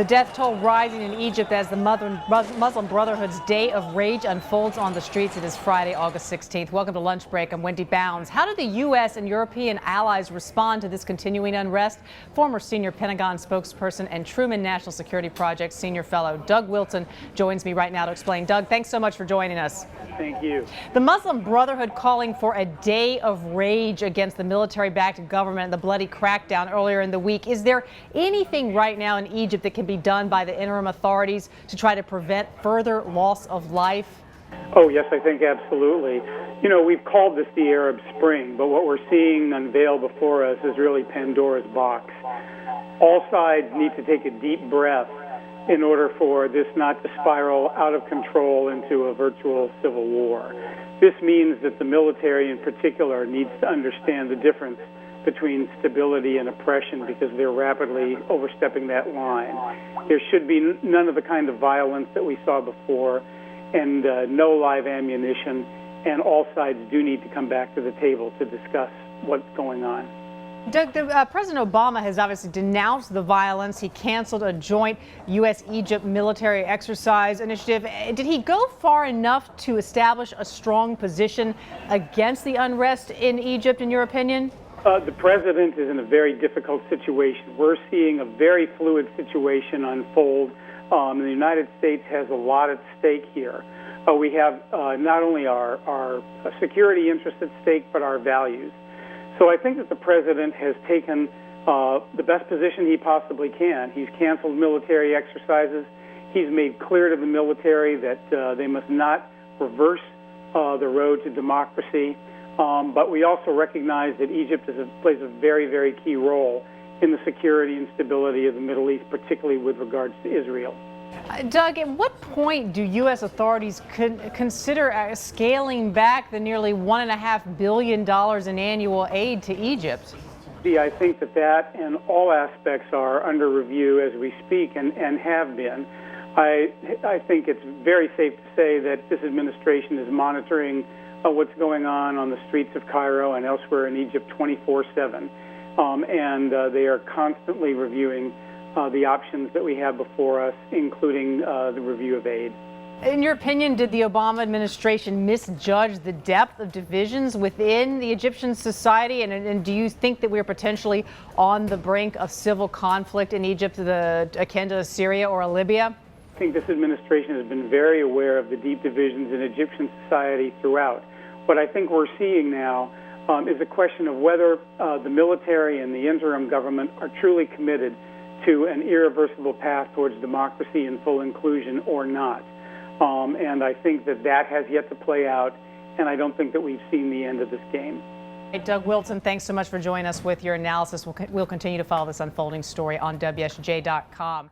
The death toll rising in Egypt as the Muslim Brotherhood's Day of Rage unfolds on the streets. It is Friday, August 16th. Welcome to Lunch Break. I'm Wendy Bounds. How did the U.S. and European allies respond to this continuing unrest? Former senior Pentagon spokesperson and Truman National Security Project senior fellow Doug Wilson joins me right now to explain. Doug, thanks so much for joining us. Thank you. The Muslim Brotherhood calling for a day of rage against the military-backed government and the bloody crackdown earlier in the week. Is there anything right now in Egypt that can be done by the interim authorities to try to prevent further loss of life? Oh, yes, I think absolutely. You know, we've called this the Arab Spring, but what we're seeing unveiled before us is really Pandora's box. All sides need to take a deep breath in order for this not to spiral out of control into a virtual civil war. This means that the military in particular needs to understand the difference between stability and oppression, because they're rapidly overstepping that line. There should be none of the kind of violence that we saw before, and no live ammunition, and all sides do need to come back to the table to discuss what's going on. Doug, President Obama has obviously denounced the violence. He canceled a joint U.S.-Egypt military exercise initiative. Did he go far enough to establish a strong position against the unrest in Egypt, in your opinion? The president is in a very difficult situation. We're seeing a very fluid situation unfold. The United States has a lot at stake here. We have not only our security interests at stake, but our values. So I think that the president has taken the best position he possibly can. He's canceled military exercises. He's made clear to the military that they must not reverse the road to democracy. But we also recognize that Egypt plays a very, very key role in the security and stability of the Middle East, particularly with regards to Israel. Doug, at what point do U.S. authorities consider scaling back the nearly $1.5 billion in annual aid to Egypt? I think that and all aspects are under review as we speak and have been. I think it's very safe to say that this administration is monitoring what's going on the streets of Cairo and elsewhere in Egypt 24/7. And they are constantly reviewing the options that we have before us, including the review of aid. In your opinion, did the Obama administration misjudge the depth of divisions within the Egyptian society? And do you think that we're potentially on the brink of civil conflict in Egypt, akin to Syria or Libya? I think this administration has been very aware of the deep divisions in Egyptian society throughout. What I think we're seeing now is a question of whether the military and the interim government are truly committed to an irreversible path towards democracy and full inclusion or not. And I think that has yet to play out, and I don't think that we've seen the end of this game. Hey, Doug Wilson, thanks so much for joining us with your analysis. We'll continue to follow this unfolding story on WSJ.com.